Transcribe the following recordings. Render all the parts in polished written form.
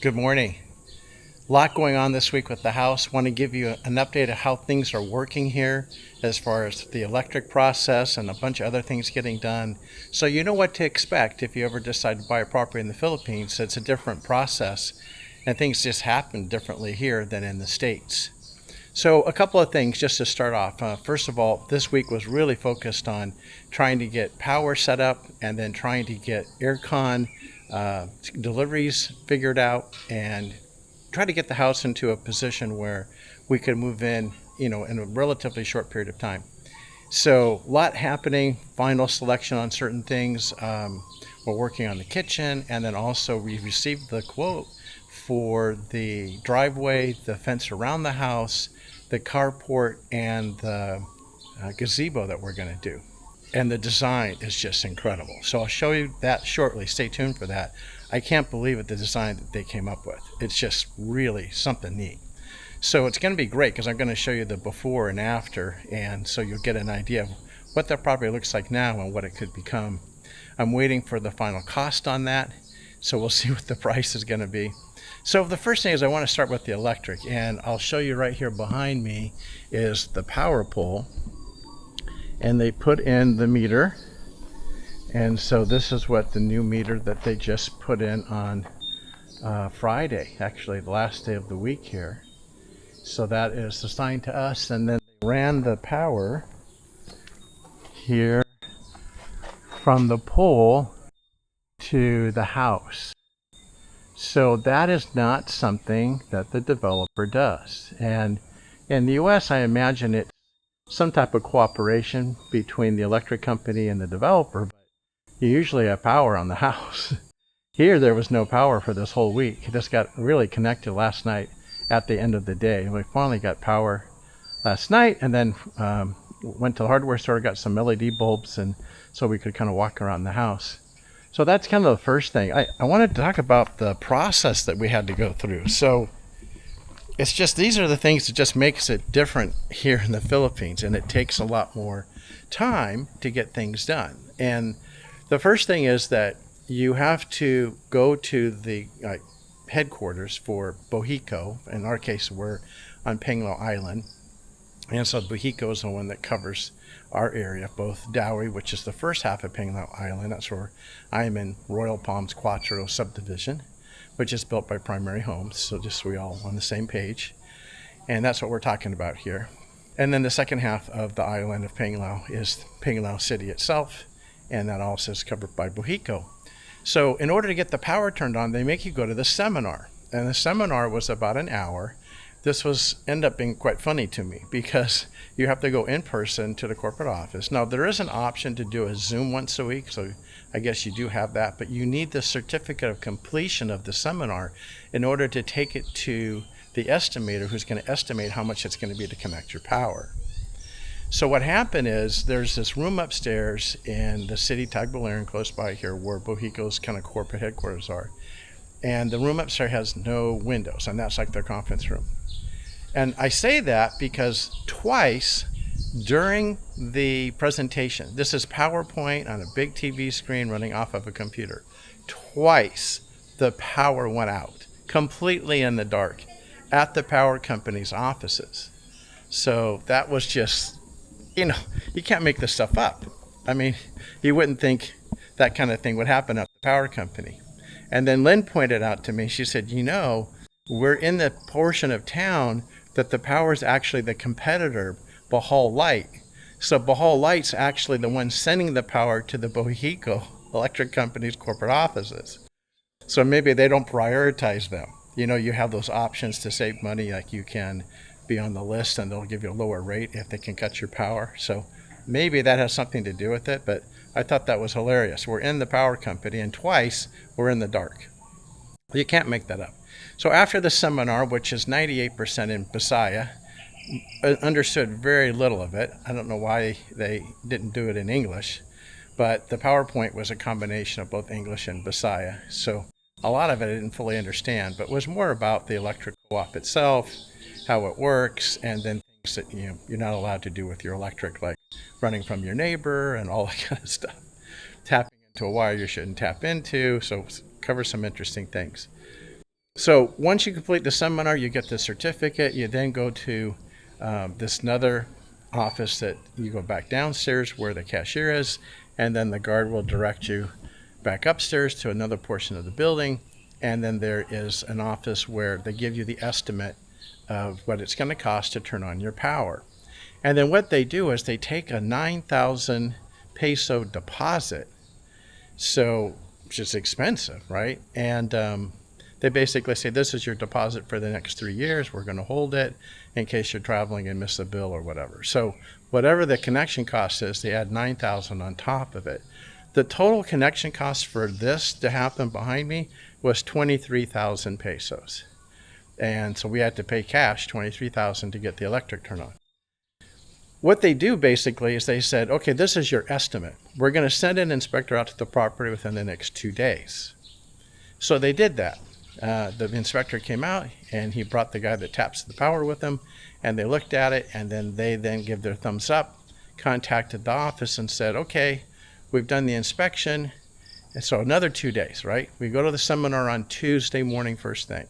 Good morning. A lot going on this week with the house. Want to give you an update of how things are working here as far as the electric process and a bunch of other things getting done. So you know what to expect if you ever decide to buy a property in the Philippines. It's a different process and things just happen differently here than in the States. So a couple of things just to start off. First of all, this week was really focused on trying to get power set up and then trying to get aircon deliveries figured out and try to get the house into a position where we could move in, in a relatively short period of time. So a lot happening, final selection on certain things. We're working on the kitchen, and then also we received the quote for the driveway, the fence around the house, the carport, and the gazebo that we're going to do. And the design is just incredible. So I'll show you that shortly. Stay tuned for that. I can't believe it, the design that they came up with. It's just really something neat. So it's going to be great because I'm going to show you the before and after, and so you'll get an idea of what that property looks like now and what it could become. I'm waiting for the final cost on that, so we'll see what the price is going to be. So the first thing is I want to start with the electric, and I'll show you right here behind me is the power pole, and they put in the meter. And so this is what the new meter that they just put in on Friday, actually the last day of the week here. So that is assigned to us, and then they ran the power here from the pole to the house. So that is not something that the developer does. And in the US, I imagine it's some type of cooperation between the electric company and the developer, but you usually have power on the house. Here there was no power for this whole week. It just got really connected last night at the end of the day. We finally got power last night, and then went to the hardware store, got some LED bulbs, and so we could kind of walk around the house. So that's kind of the first thing. I wanted to talk about the process that we had to go through. So it's just, these are the things that just makes it different here in the Philippines, and it takes a lot more time to get things done. And the first thing is that you have to go to the headquarters for Bohico. In our case, we're on Panglao Island, and so Bohico is the one that covers our area, both Dowry, which is the first half of Panglao Island. That's where I'm in Royal Palms Cuatro subdivision, which is built by Primary Homes, so just so we all on the same page. And that's what we're talking about here. And then the second half of the island of Panglao is Panglao City itself, and that also is covered by Bohico. So in order to get the power turned on, they make you go to the seminar. And the seminar was about an hour. This ended up being quite funny to me because you have to go in person to the corporate office. Now, there is an option to do a Zoom once a week, so I guess you do have that, but you need the certificate of completion of the seminar in order to take it to the estimator who's going to estimate how much it's going to be to connect your power. So what happened is there's this room upstairs in the city Tagbilaran close by here where Bohico's kind of corporate headquarters are. And the room upstairs has no windows, and that's like their conference room. And I say that because twice during the presentation, this is PowerPoint on a big TV screen running off of a computer, twice the power went out, completely in the dark, at the power company's offices. So that was just, you can't make this stuff up. I mean, you wouldn't think that kind of thing would happen at the power company. And then Lynn pointed out to me, she said, we're in the portion of town that the power is actually the competitor, Bohol Light. So Bohol Light's actually the one sending the power to the Bohico Electric Company's corporate offices. So maybe they don't prioritize them. You have those options to save money, like you can be on the list and they'll give you a lower rate if they can cut your power. So maybe that has something to do with it, but I thought that was hilarious. We're in the power company and twice we're in the dark. You can't make that up. So after the seminar, which is 98% in Bisaya, understood very little of it. I don't know why they didn't do it in English, but the PowerPoint was a combination of both English and Bisaya. So a lot of it I didn't fully understand, but was more about the electric co-op itself, how it works, and then things that you're not allowed to do with your electric, like running from your neighbor and all that kind of stuff. Tapping into a wire you shouldn't tap into, so cover some interesting things. So once you complete the seminar, you get the certificate. You then go to this another office that you go back downstairs where the cashier is, and then the guard will direct you back upstairs to another portion of the building. And then there is an office where they give you the estimate of what it's going to cost to turn on your power. And then what they do is they take a 9,000 peso deposit, so which is expensive, right? And they basically say, this is your deposit for the next 3 years. We're going to hold it in case you're traveling and miss a bill or whatever. So whatever the connection cost is, they add 9,000 on top of it. The total connection cost for this to happen behind me was 23,000 pesos. And so we had to pay cash 23,000 to get the electric turned on. What they do basically is they said, okay, this is your estimate. We're going to send an inspector out to the property within the next 2 days. So they did that. The inspector came out and he brought the guy that taps the power with him, and they looked at it, and then they give their thumbs up, contacted the office and said, okay, we've done the inspection. And so another 2 days, right? We go to the seminar on Tuesday morning first thing.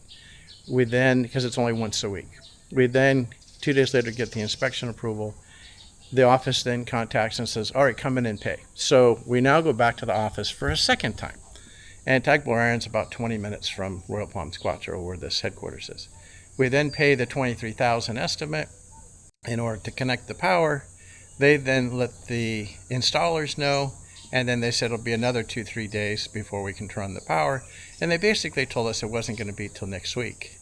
We then, because it's only once a week, we then 2 days later get the inspection approval. The office then contacts and says, all right, come in and pay. So we now go back to the office for a second time. And Tagbilaran's about 20 minutes from Royal Palms Cuatro, where this headquarters is. We then pay the 23,000 estimate in order to connect the power. They then let the installers know, and then they said it'll be another 2-3 days before we can turn on the power. And they basically told us it wasn't going to be till next week.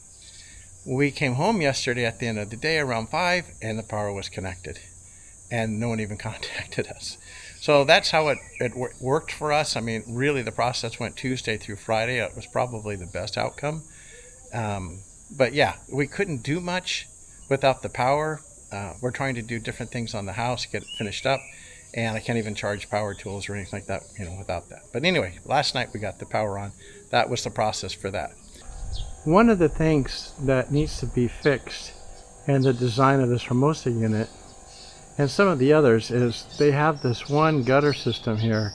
We came home yesterday at the end of the day around 5, and the power was connected. And no one even contacted us. So that's how it worked for us. I mean, really, the process went Tuesday through Friday. It was probably the best outcome. But yeah, we couldn't do much without the power. We're trying to do different things on the house, get it finished up, and I can't even charge power tools or anything like that, without that. But anyway, last night we got the power on. That was the process for that. One of the things that needs to be fixed in the design of this Hermosa unit and some of the others is they have this one gutter system here,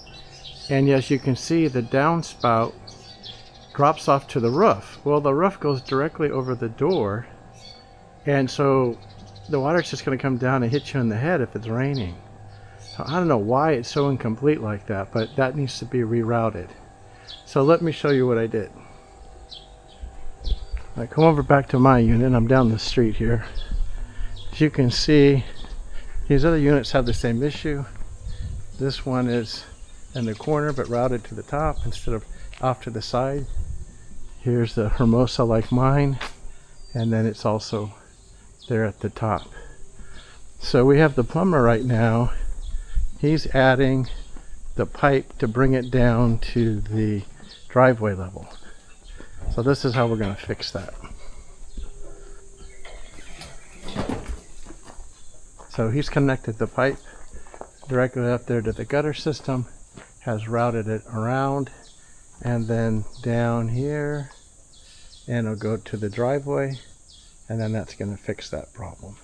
and as you can see, the downspout drops off to the roof. Well, the roof goes directly over the door, and so the water's just going to come down and hit you in the head if it's raining. So I don't know why it's so incomplete like that, but that needs to be rerouted. So let me show you what I did. I come over back to my unit. I'm down the street here. As you can see, these other units have the same issue. This one is in the corner but routed to the top instead of off to the side. Here's the Hermosa like mine, and then it's also there at the top. So we have the plumber right now. He's adding the pipe to bring it down to the driveway level. So this is how we're going to fix that. So he's connected the pipe directly up there to the gutter system, has routed it around, and then down here, and it'll go to the driveway, and then that's going to fix that problem.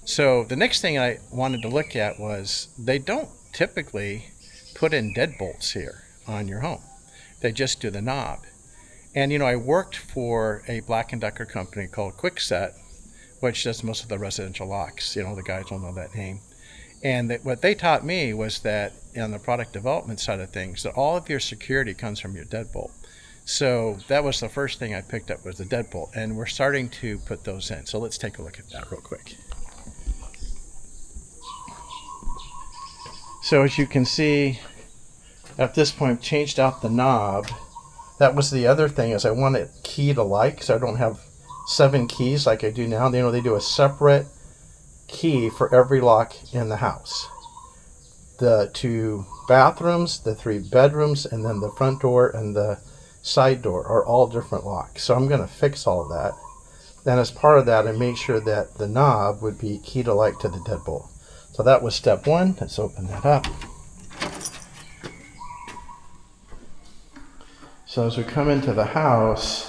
So the next thing I wanted to look at was they don't typically put in deadbolts here on your home. They just do the knob. And I worked for a Black & Decker company called Kwikset, which does most of the residential locks. The guys don't know that name. And what they taught me was that on the product development side of things, that all of your security comes from your deadbolt. So that was the first thing I picked up was the deadbolt, and we're starting to put those in. So let's take a look at that real quick. So as you can see, at this point, changed out the knob. That was the other thing, is I want it key to like, so I don't have 7 keys like I do now. They do a separate key for every lock in the house. The 2 bathrooms, the 3 bedrooms, and then the front door and the side door are all different locks. So I'm going to fix all of that. Then as part of that, I made sure that the knob would be key to like to the deadbolt. So that was step 1. Let's open that up. So as we come into the house,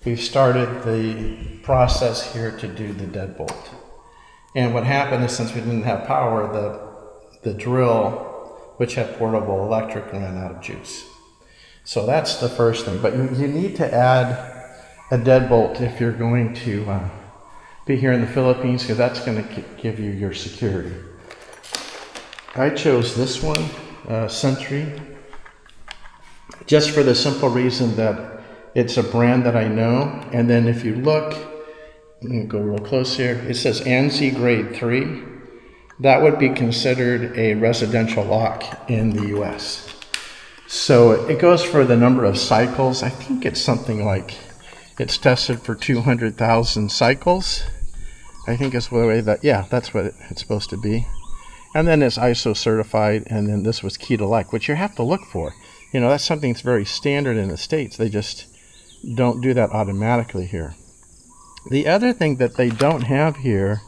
we've started the process here to do the deadbolt. And what happened is, since we didn't have power, the drill, which had portable electric, ran out of juice. So that's the first thing. But you need to add a deadbolt if you're going to be here in the Philippines, because that's going to give you your security. I chose this one, Sentry, just for the simple reason that it's a brand that I know. And then if you look, let me go real close here, it says ANSI grade 3. That would be considered a residential lock in the US. So it goes for the number of cycles. I think it's something like, it's tested for 200,000 cycles. I think it's the way that, yeah, that's what it's supposed to be. And then it's ISO certified, and then this was key to lock, which you have to look for. You know, that's something that's very standard in the States. They just don't do that automatically here. The other thing that they don't have here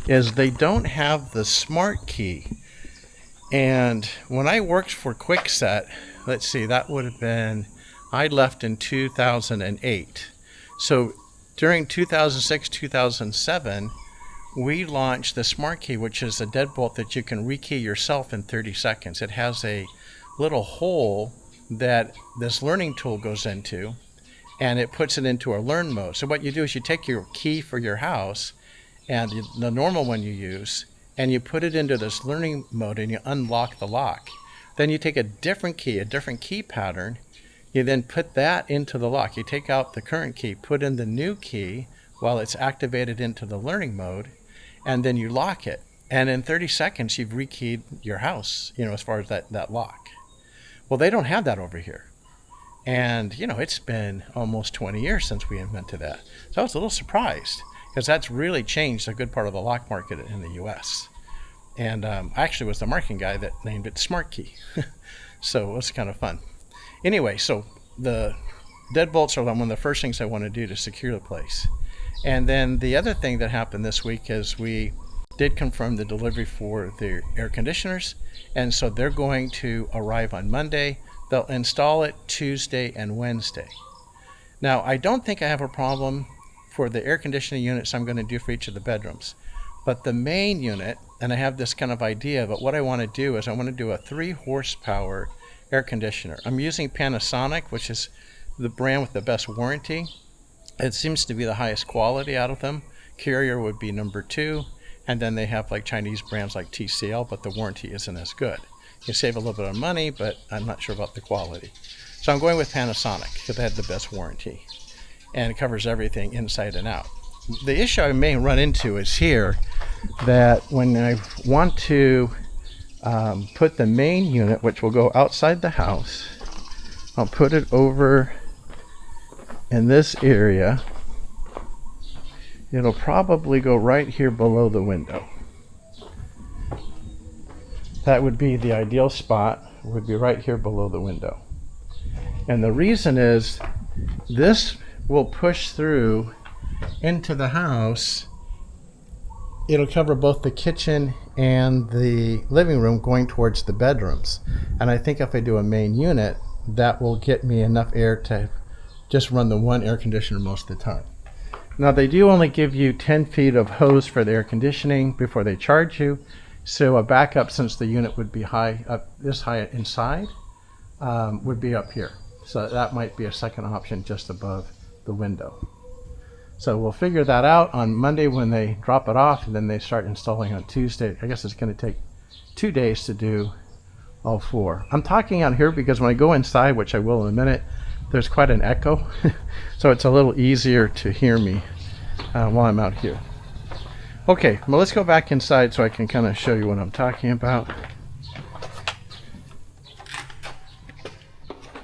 is they don't have the smart key. And when I worked for Kwikset, let's see, that would have been, I left in 2008. So during 2006, 2007, we launched the smart key, which is a deadbolt that you can rekey yourself in 30 seconds. It has a little hole that this learning tool goes into, and it puts it into a learn mode. So what you do is you take your key for your house and the normal one you use, and you put it into this learning mode and you unlock the lock. Then you take a different key pattern, you then put that into the lock. You take out the current key, put in the new key while it's activated into the learning mode, and then you lock it. And in 30 seconds, you've rekeyed your house, you know, as far as that lock. Well, they don't have that over here. And, you know, it's been almost 20 years since we invented that. So I was a little surprised, because that's really changed a good part of the lock market in the US. And I actually was the marketing guy that named it Smart Key. So it was kind of fun. Anyway, so the deadbolts are one of the first things I want to do to secure the place. And then the other thing that happened this week is we did confirm the delivery for the air conditioners. And so they're going to arrive on Monday. They'll install it Tuesday and Wednesday. Now, I don't think I have a problem for the air conditioning units I'm going to do for each of the bedrooms. But the main unit, and I have this kind of idea, but what I want to do is I want to do a 3 horsepower air conditioner. I'm using Panasonic, which is the brand with the best warranty. It seems to be the highest quality out of them. Carrier would be number 2, and then they have like Chinese brands like TCL, but the warranty isn't as good. You save a little bit of money, but I'm not sure about the quality. So I'm going with Panasonic because they have the best warranty, and it covers everything inside and out. The issue I may run into is here, that when I want to put the main unit, which will go outside the house, I'll put it over in this area. It'll probably go right here below the window. That would be the ideal spot, would be right here below the window. And the reason is this will push through into the house. It'll cover both the kitchen and the living room going towards the bedrooms. And I think if I do a main unit, that will get me enough air to just run the one air conditioner most of the time. Now, they do only give you 10 feet of hose for the air conditioning before they charge you. So a backup, since the unit would be high, up this high inside, would be up here. So that might be a second option just above the window. So we'll figure that out on Monday when they drop it off, and then they start installing on Tuesday. I guess it's going to take 2 days to do all 4. I'm talking out here because when I go inside, which I will in a minute, there's quite an echo. So it's a little easier to hear me while I'm out here. Okay, well, let's go back inside so I can kind of show you what I'm talking about.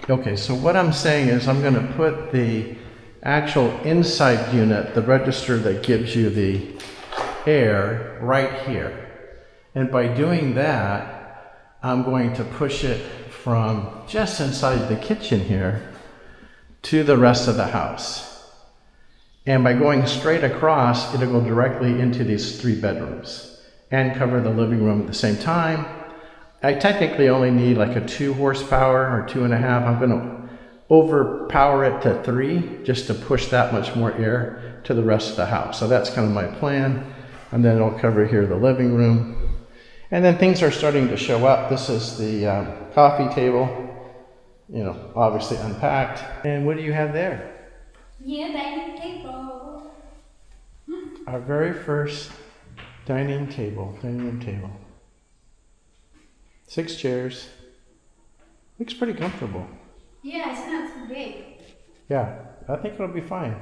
Okay, so what I'm saying is I'm going to put the actual inside unit, the register that gives you the air, right here. And by doing that, I'm going to push it from just inside the kitchen here to the rest of the house. And by going straight across, it'll go directly into these 3 bedrooms and cover the living room at the same time. I technically only need like a 2 horsepower or 2.5. I'm going to overpower it to 3 just to push that much more air to the rest of the house. So that's kind of my plan. And then it'll cover here the living room. And then things are starting to show up. This is the coffee table, you know, obviously unpacked. And what do you have there? Yeah, dining table. Our very first dining room table. 6 chairs. Looks pretty comfortable. Yeah, it's not too big. Yeah, I think it'll be fine.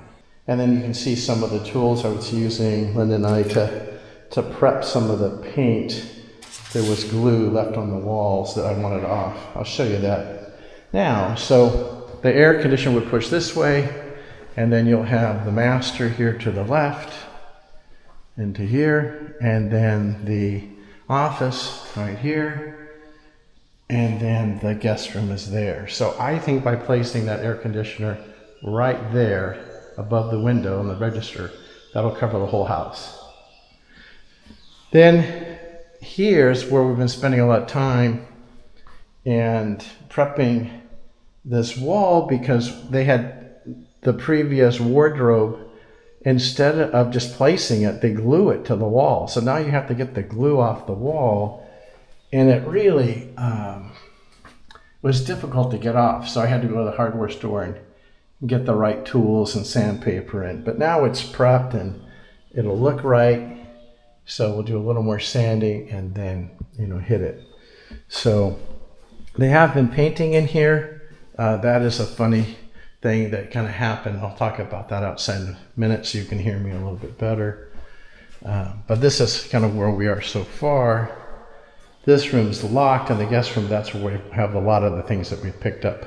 And then you can see some of the tools I was using, Linda and I, to prep some of the paint. There was glue left on the walls that I wanted off. I'll show you that now. So the air conditioner would push this way, and then you'll have the master here to the left, into here, and then the office right here, and then the guest room is there. So I think by placing that air conditioner right there above the window on the register, that'll cover the whole house. Then here's where we've been spending a lot of time and prepping this wall, because they had the previous wardrobe, instead of just placing it, they glue it to the wall. So now you have to get the glue off the wall, and it really was difficult to get off. So I had to go to the hardware store and get the right tools and sandpaper in. But now it's prepped and it'll look right. So we'll do a little more sanding and then, hit it. So they have been painting in here. That is a funny thing that kind of happened. I'll talk about that outside in a minute so you can hear me a little bit better. But this is kind of where we are so far. This room's locked, and the guest room, that's where we have a lot of the things that we picked up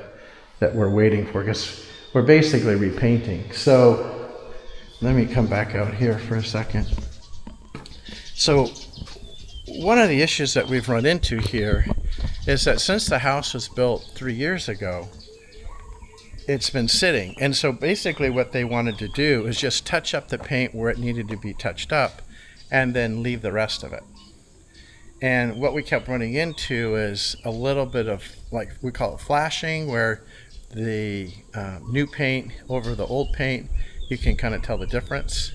that we're waiting for, because we're basically repainting. So let me come back out here for a second. So one of the issues that we've run into here is that since the house was built 3 years ago, it's been sitting. And so basically what they wanted to do is just touch up the paint where it needed to be touched up and then leave the rest of it. And what we kept running into is a little bit of, like, we call it flashing, where the new paint over the old paint, you can kind of tell the difference,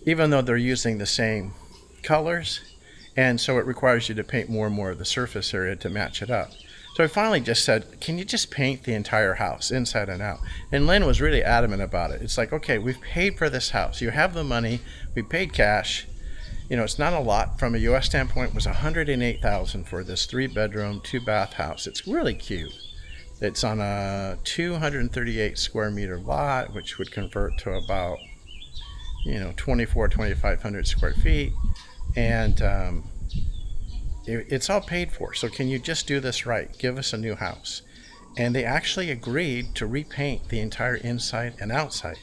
even though they're using the same colors. And so it requires you to paint more and more of the surface area to match it up. So I finally just said, can you just paint the entire house inside and out? And Lynn was really adamant about it. It's like, okay, we've paid for this house. You have the money. We paid cash. It's not a lot. From a U.S. standpoint, it was $108,000 for this 3-bedroom, 2-bath house. It's really cute. It's on a 238 square meter lot, which would convert to about, 2,500 square feet. And it's all paid for. So can you just do this right? Give us a new house. And they actually agreed to repaint the entire inside and outside.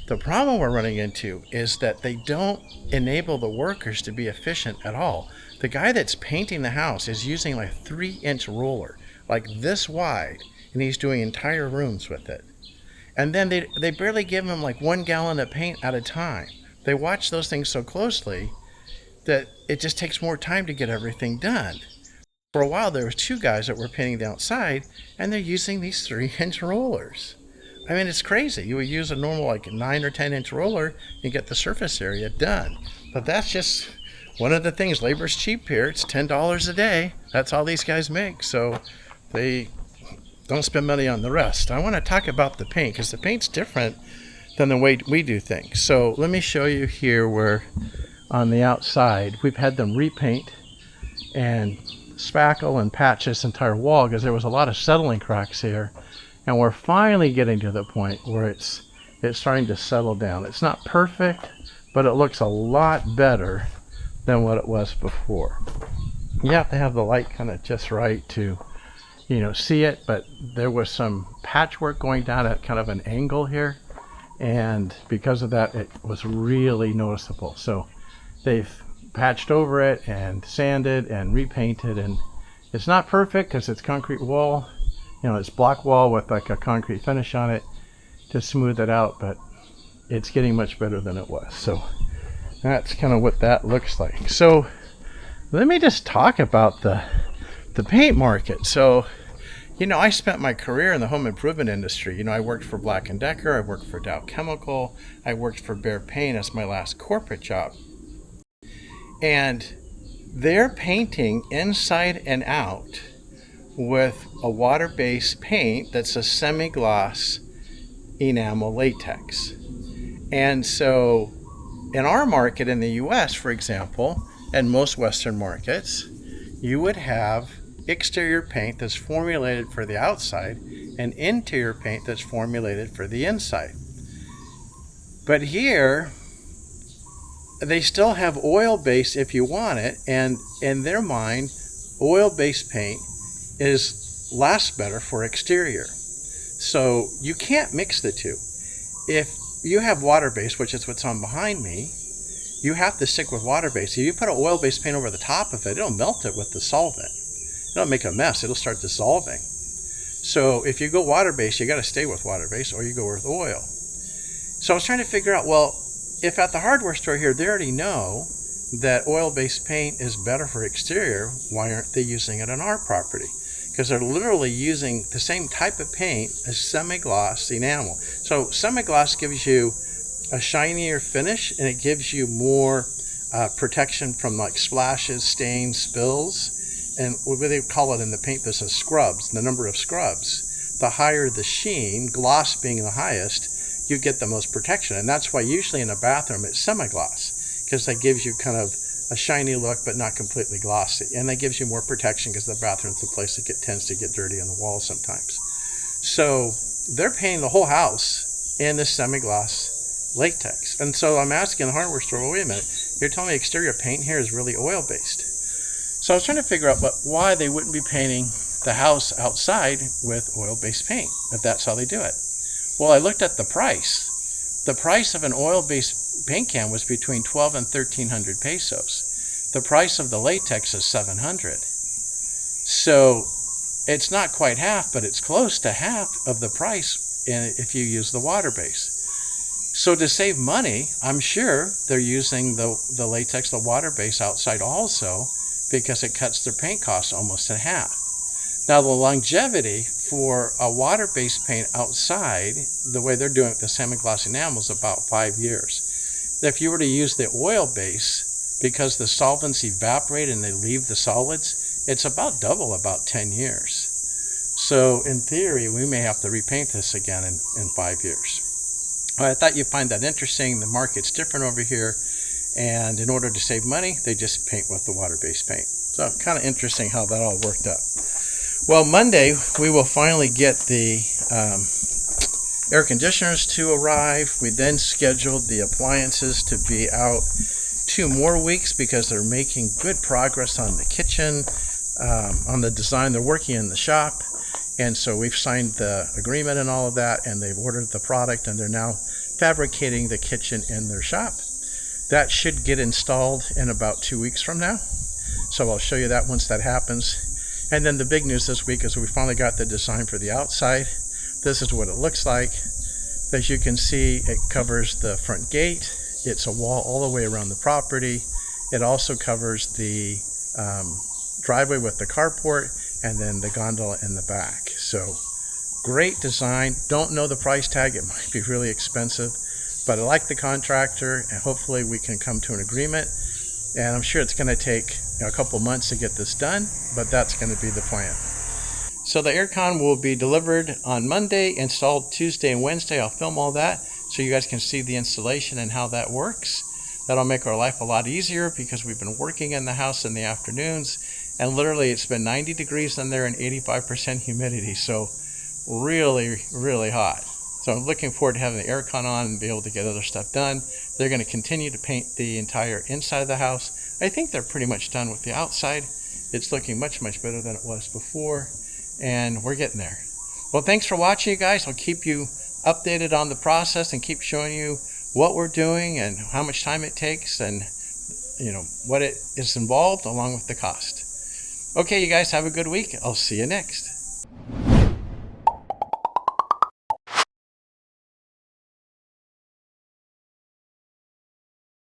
The problem we're running into is that they don't enable the workers to be efficient at all. The guy that's painting the house is using like a 3-inch roller, like this wide, and he's doing entire rooms with it. And then they barely give him like 1 gallon of paint at a time. They watch those things so closely that it just takes more time to get everything done. For a while, there was 2 guys that were painting the outside, and they're using these 3-inch rollers. I mean, it's crazy. You would use a normal like 9 or 10-inch roller and get the surface area done. But that's just one of the things. Labor's cheap here. It's $10 a day. That's all these guys make. So they don't spend money on the rest. I want to talk about the paint, because the paint's different than the way we do things. So let me show you here where on the outside we've had them repaint and spackle and patch this entire wall, because there was a lot of settling cracks here. And we're finally getting to the point where it's starting to settle down. It's not perfect, but it looks a lot better than what it was before. You have to have the light kind of just right to, see it, but there was some patchwork going down at kind of an angle here. And because of that, it was really noticeable. So they've patched over it and sanded and repainted, and it's not perfect because it's concrete wall. It's block wall with like a concrete finish on it to smooth it out, but it's getting much better than it was. So that's kind of what that looks like. So let me just talk about the paint market. So, I spent my career in the home improvement industry. I worked for Black & Decker, I worked for Dow Chemical, I worked for Behr Paint as my last corporate job. And they're painting inside and out with a water-based paint that's a semi-gloss enamel latex. And so in our market in the US, for example, and most Western markets, you would have exterior paint that's formulated for the outside and interior paint that's formulated for the inside. But here, they still have oil base if you want it, and in their mind, oil based paint lasts better for exterior. So you can't mix the two. If you have water based, which is what's on behind me, you have to stick with water based. If you put an oil based paint over the top of it, it'll melt it with the solvent. It'll make a mess. It'll start dissolving. So if you go water based, you got to stay with water based, or you go with oil. So I was trying to figure out, well, if at the hardware store here they already know that oil-based paint is better for exterior, why aren't they using it on our property? Because they're literally using the same type of paint as semi-gloss enamel. So semi-gloss gives you a shinier finish, and it gives you more protection from like splashes, stains, spills, and what they call it in the paint business, scrubs, the number of scrubs. The higher the sheen, gloss being the highest, you get the most protection. And that's why usually in a bathroom it's semi-gloss, because that gives you kind of a shiny look but not completely glossy, and that gives you more protection because the bathroom's the place that tends to get dirty on the walls sometimes. So they're painting the whole house in this semi-gloss latex. And so I'm asking the hardware store, well, wait a minute, you're telling me exterior paint here is really oil based. So I was trying to figure out why they wouldn't be painting the house outside with oil based paint if that's how they do it. Well, I looked at the price. The price of an oil-based paint can was between 12 and 1,300 pesos. The price of the latex is 700. So it's not quite half, but it's close to half of the price if you use the water base. So to save money, I'm sure they're using the latex, the water base outside also, because it cuts their paint costs almost in half. Now the longevity for a water-based paint outside, the way they're doing it with the semi-gloss enamel, is about 5 years. If you were to use the oil base, because the solvents evaporate and they leave the solids, it's about double, about 10 years. So in theory, we may have to repaint this again in 5 years. I thought you'd find that interesting. The market's different over here, and in order to save money, they just paint with the water-based paint. So kind of interesting how that all worked out. Well, Monday we will finally get the air conditioners to arrive. We then scheduled the appliances to be out 2 more weeks because they're making good progress on the kitchen, on the design. They're working in the shop, and so we've signed the agreement and all of that, and they've ordered the product, and they're now fabricating the kitchen in their shop. That should get installed in about 2 weeks from now, so I'll show you that once that happens. And then the big news this week is we finally got the design for the outside. This is what it looks like. As you can see, it covers the front gate. It's a wall all the way around the property. It also covers the driveway with the carport, and then the gondola in the back. So great design. Don't know the price tag. It might be really expensive, but I like the contractor, and hopefully we can come to an agreement. And I'm sure it's going to take a couple months to get this done, but that's going to be the plan. So the aircon will be delivered on Monday, installed Tuesday and Wednesday. I'll film all that so you guys can see the installation and how that works. That'll make our life a lot easier because we've been working in the house in the afternoons, and literally it's been 90 degrees in there and 85% humidity, so really, really hot. So I'm looking forward to having the aircon on and be able to get other stuff done. They're going to continue to paint the entire inside of the house. I think they're pretty much done with the outside. It's looking much, much better than it was before, and we're getting there. Well, thanks for watching, you guys. I'll keep you updated on the process and keep showing you what we're doing and how much time it takes and what it is involved along with the cost. Okay, you guys have a good week. I'll see you next.